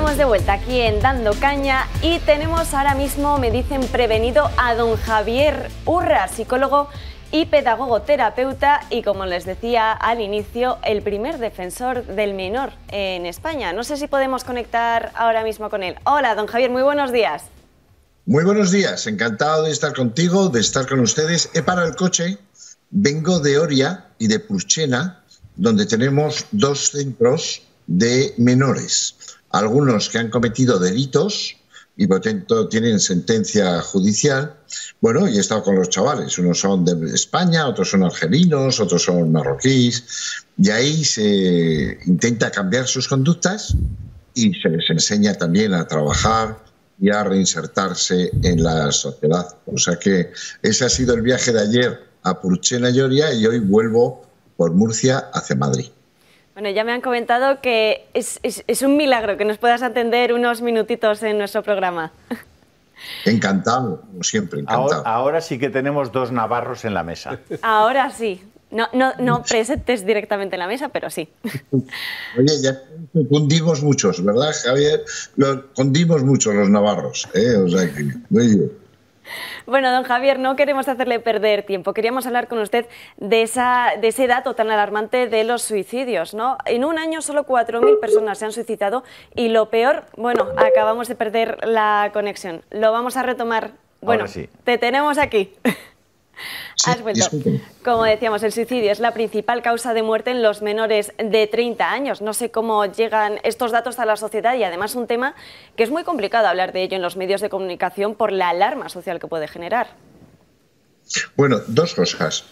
estamos de vuelta aquí en Dando Caña y tenemos ahora mismo, me dicen, prevenido a don Javier Urra, psicólogo y pedagogo terapeuta y, como les decía al inicio, el primer defensor del menor en España. No sé si podemos conectar ahora mismo con él. Hola, don Javier, muy buenos días. Muy buenos días, encantado de estar contigo, de estar con ustedes. He parado el coche, vengo de Oria y de Purchena, donde tenemos dos centros de menores. Algunos que han cometido delitos y por tanto tienen sentencia judicial. Bueno, y he estado con los chavales, unos son de España, otros son argelinos, otros son marroquíes, y ahí se intenta cambiar sus conductas y se les enseña también a trabajar y a reinsertarse en la sociedad. O sea que ese ha sido el viaje de ayer a Purchena y Oria y hoy vuelvo por Murcia hacia Madrid. Bueno, ya me han comentado que es un milagro que nos puedas atender unos minutitos en nuestro programa. Encantado, como siempre, encantado. Ahora sí que tenemos dos navarros en la mesa. Ahora sí. No presentes directamente en la mesa, pero sí. Oye, ya condimos muchos, ¿verdad, Javier? Condimos muchos los navarros, O sea que, muy bien. Bueno, don Javier, no queremos hacerle perder tiempo. Queríamos hablar con usted de ese dato tan alarmante de los suicidios, ¿no? En un año solo 4.000 personas se han suicidado y lo peor, bueno, acabamos de perder la conexión. Lo vamos a retomar. Bueno, sí. Te tenemos aquí. Sí, Has vuelto. disculpen. Como decíamos, el suicidio es la principal causa de muerte en los menores de 30 años. No sé cómo llegan estos datos a la sociedad y además un tema que es muy complicado hablar de ello en los medios de comunicación por la alarma social que puede generar. Bueno, dos cosas.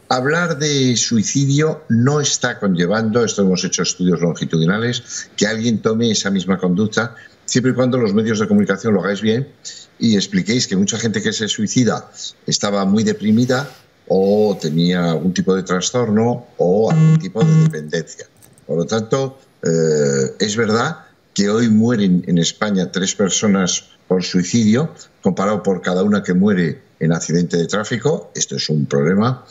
Hablar de suicidio no está conllevando, esto hemos hecho estudios longitudinales, que alguien tome esa misma conducta, siempre y cuando los medios de comunicación lo hagáis bien y expliquéis que mucha gente que se suicida estaba muy deprimida o tenía algún tipo de trastorno o algún tipo de dependencia. Por lo tanto, es verdad que hoy mueren en España 3 personas por suicidio, comparado por cada una que muere en accidente de tráfico. Esto es un problema.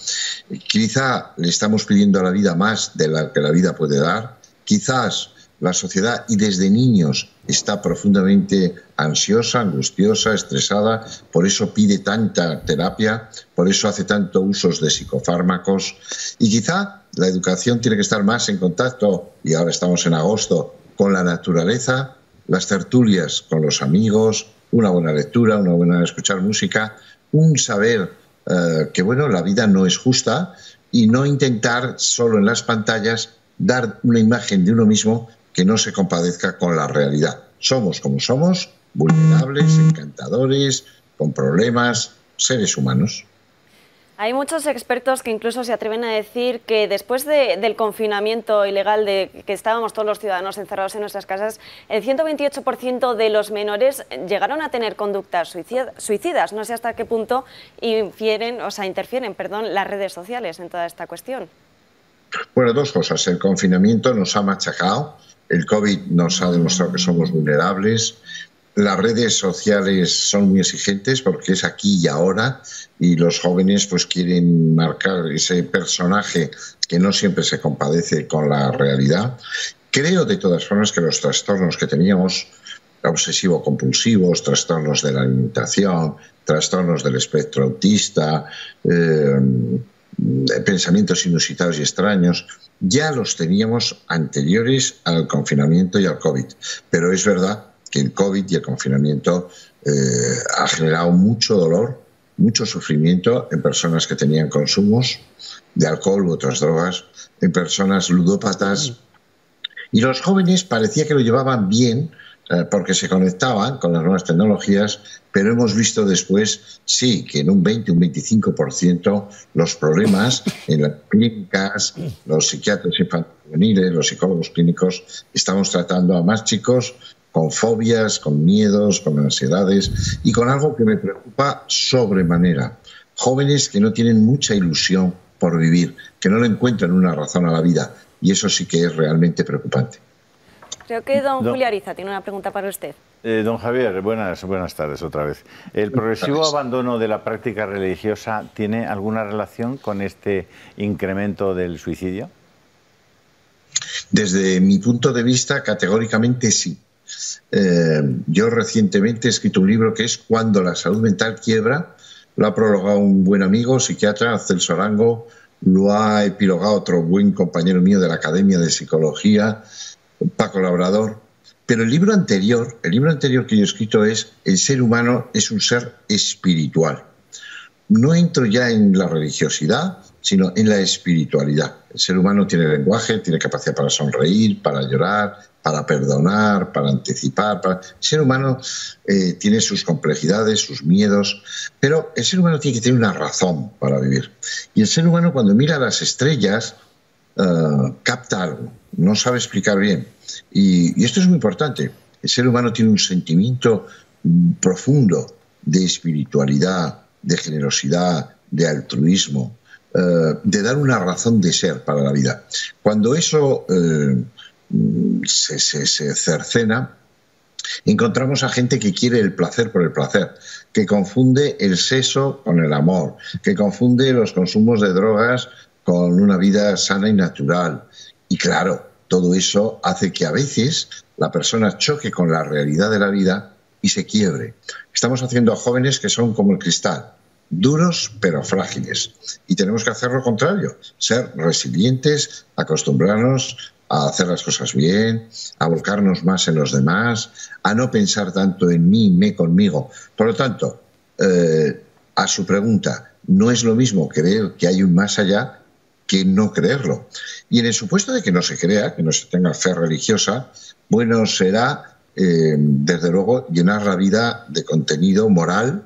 Quizá le estamos pidiendo a la vida más de la que la vida puede dar. Quizás la sociedad, y desde niños, está profundamente ansiosa, angustiosa, estresada, por eso pide tanta terapia, por eso hace tanto usos de psicofármacos. Y quizá la educación tiene que estar más en contacto, y ahora estamos en agosto, con la naturaleza, las tertulias con los amigos, una buena lectura, una buena escuchar música, un saber que bueno, la vida no es justa y no intentar solo en las pantallas dar una imagen de uno mismo que no se compadezca con la realidad. Somos como somos, vulnerables, encantadores, con problemas, seres humanos. Hay muchos expertos que incluso se atreven a decir que después del confinamiento ilegal, de que estábamos todos los ciudadanos encerrados en nuestras casas, el 128% de los menores llegaron a tener conductas suicidas. No sé hasta qué punto interfieren, las redes sociales en toda esta cuestión. Bueno, dos cosas. El confinamiento nos ha machacado, el COVID nos ha demostrado que somos vulnerables. Las redes sociales son muy exigentes porque es aquí y ahora y los jóvenes pues quieren marcar ese personaje que no siempre se compadece con la realidad. Creo de todas formas que los trastornos que teníamos, obsesivo-compulsivos, trastornos de la alimentación, trastornos del espectro autista, pensamientos inusitados y extraños, ya los teníamos anteriores al confinamiento y al COVID. Pero es verdad que el COVID y el confinamiento ha generado mucho dolor, mucho sufrimiento en personas que tenían consumos de alcohol u otras drogas, en personas ludópatas. Y los jóvenes parecía que lo llevaban bien porque se conectaban con las nuevas tecnologías, pero hemos visto después, sí, que en un 20, un 25% los problemas en las clínicas, los psiquiatras infantiles, los psicólogos clínicos, estamos tratando a más chicos con fobias, con miedos, con ansiedades y con algo que me preocupa sobremanera. Jóvenes que no tienen mucha ilusión por vivir, que no le encuentran una razón a la vida y eso sí que es realmente preocupante. Creo que don Julio Ariza tiene una pregunta para usted. Don Javier, buenas tardes otra vez. ¿El progresivo abandono de la práctica religiosa tiene alguna relación con este incremento del suicidio? Desde mi punto de vista, categóricamente sí. Yo recientemente he escrito un libro que es Cuando la salud mental quiebra. Lo ha prologado un buen amigo, psiquiatra, Celso Arango. Lo ha epilogado otro buen compañero mío de la Academia de Psicología, Paco Labrador. Pero el libro anterior que yo he escrito es El ser humano es un ser espiritual. No entro ya en la religiosidad, sino en la espiritualidad. El ser humano tiene lenguaje, tiene capacidad para sonreír, para llorar, para perdonar, para anticipar. El ser humano tiene sus complejidades, sus miedos, pero el ser humano tiene que tener una razón para vivir. Y el ser humano, cuando mira las estrellas, capta algo, no sabe explicar bien. Y esto es muy importante. El ser humano tiene un sentimiento profundo de espiritualidad, de generosidad, de altruismo, de dar una razón de ser para la vida. Cuando eso se cercena, encontramos a gente que quiere el placer por el placer, que confunde el sexo con el amor, que confunde los consumos de drogas con una vida sana y natural. Y claro, todo eso hace que a veces la persona choque con la realidad de la vida y se quiebre. Estamos haciendo a jóvenes que son como el cristal, duros pero frágiles. Y tenemos que hacer lo contrario, ser resilientes, acostumbrarnos a hacer las cosas bien, a volcarnos más en los demás, a no pensar tanto en mí, me, conmigo. Por lo tanto, a su pregunta, no es lo mismo creer que hay un más allá que no creerlo. Y en el supuesto de que no se crea, que no se tenga fe religiosa, bueno, será, desde luego, llenar la vida de contenido moral,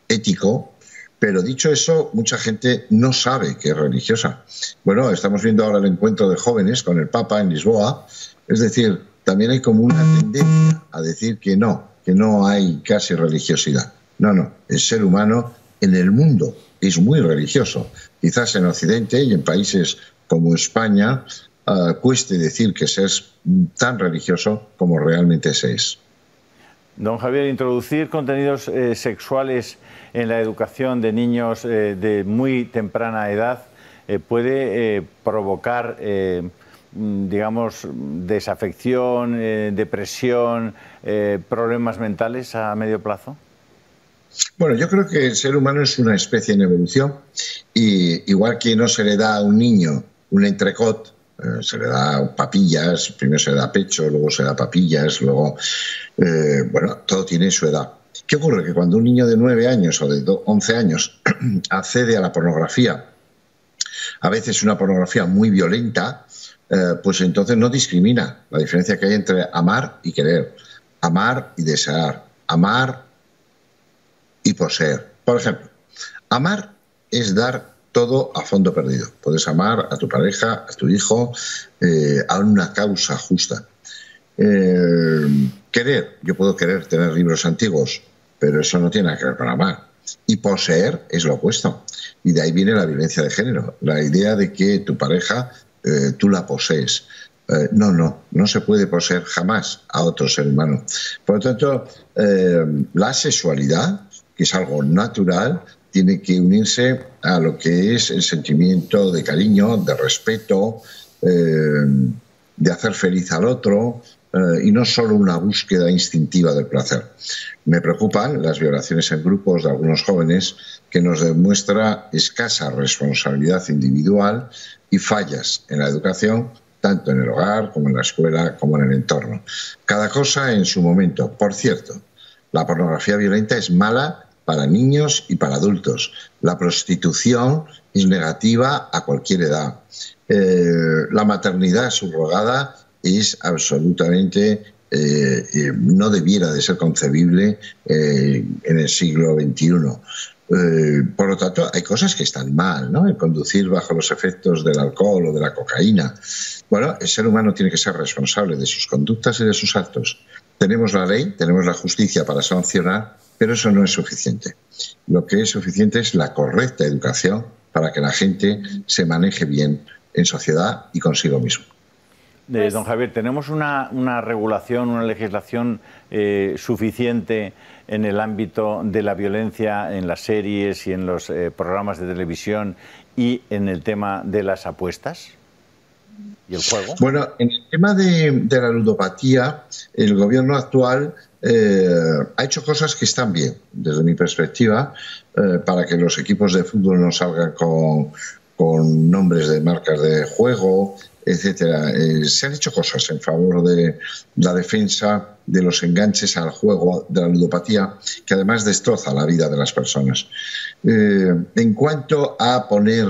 ético. Pero dicho eso, mucha gente no sabe que es religiosa. Bueno, estamos viendo ahora el encuentro de jóvenes con el Papa en Lisboa. Es decir, también hay como una tendencia a decir que no hay casi religiosidad. No, el ser humano en el mundo es muy religioso. Quizás en Occidente y en países como España cueste decir que se es tan religioso como realmente se es. Don Javier, introducir contenidos sexuales en la educación de niños de muy temprana edad puede provocar, digamos, desafección, depresión, problemas mentales a medio plazo. Bueno, yo creo que el ser humano es una especie en evolución y igual que no se le da a un niño un entrecot, se le da papillas, primero se le da pecho, luego se le da papillas, luego, bueno, todo tiene su edad. ¿Qué ocurre? Que cuando un niño de 9 años o de 11 años accede a la pornografía, a veces una pornografía muy violenta, pues entonces no discrimina la diferencia que hay entre amar y querer, amar y desear, amar y poseer. Por ejemplo, amar es dar todo a fondo perdido. Puedes amar a tu pareja, a tu hijo, a una causa justa. Querer, yo puedo querer tener libros antiguos, pero eso no tiene nada que ver con amar. Y poseer es lo opuesto. Y de ahí viene la violencia de género, la idea de que tu pareja tú la posees. No se puede poseer jamás a otro ser humano. Por lo tanto, la sexualidad, que es algo natural, tiene que unirse a lo que es el sentimiento de cariño, de respeto, de hacer feliz al otro, y no solo una búsqueda instintiva del placer. Me preocupan las violaciones en grupos de algunos jóvenes, que nos demuestra escasa responsabilidad individual y fallas en la educación, tanto en el hogar como en la escuela como en el entorno. Cada cosa en su momento. Por cierto, la pornografía violenta es mala para niños y para adultos. La prostitución es negativa a cualquier edad. La maternidad subrogada es absolutamente, no debiera de ser concebible en el siglo XXI. Por lo tanto, hay cosas que están mal, ¿no? El conducir bajo los efectos del alcohol o de la cocaína. Bueno, el ser humano tiene que ser responsable de sus conductas y de sus actos. Tenemos la ley, tenemos la justicia para sancionar, pero eso no es suficiente. Lo que es suficiente es la correcta educación para que la gente se maneje bien en sociedad y consigo mismo. Don Javier, ¿tenemos una regulación, una legislación suficiente en el ámbito de la violencia en las series y en los programas de televisión y en el tema de las apuestas? ¿Y el juego? Bueno, en el tema de la ludopatía, el gobierno actual ha hecho cosas que están bien, desde mi perspectiva, para que los equipos de fútbol no salgan con nombres de marcas de juego, etcétera. Se han hecho cosas en favor de la defensa de los enganches al juego, de la ludopatía, que además destroza la vida de las personas. En cuanto a poner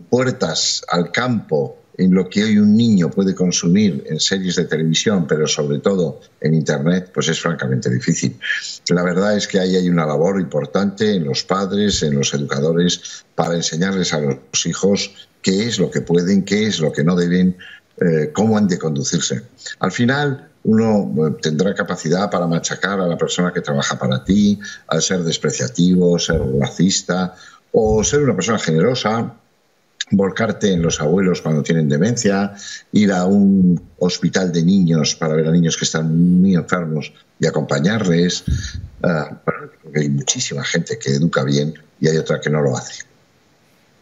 puertas al campo en lo que hoy un niño puede consumir en series de televisión, pero sobre todo en Internet, pues es francamente difícil. La verdad es que ahí hay una labor importante en los padres, en los educadores, para enseñarles a los hijos qué es lo que pueden, qué es lo que no deben, cómo han de conducirse. Al final, uno tendrá capacidad para machacar a la persona que trabaja para ti, al ser despreciativo, ser racista o ser una persona generosa, volcarte en los abuelos cuando tienen demencia, ir a un hospital de niños para ver a niños que están muy enfermos y acompañarles. Hay muchísima gente que educa bien y hay otra que no lo hace.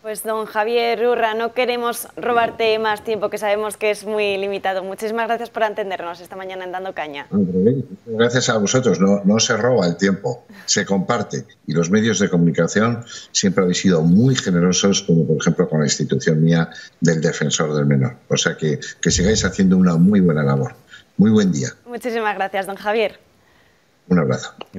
Pues don Javier Urra, no queremos robarte más tiempo, que sabemos que es muy limitado. Muchísimas gracias por atendernos esta mañana en Dando Caña. Gracias a vosotros. No se roba el tiempo, se comparte. Y los medios de comunicación siempre habéis sido muy generosos, como por ejemplo con la institución mía del Defensor del Menor. O sea que sigáis haciendo una muy buena labor. Muy buen día. Muchísimas gracias, don Javier. Un abrazo.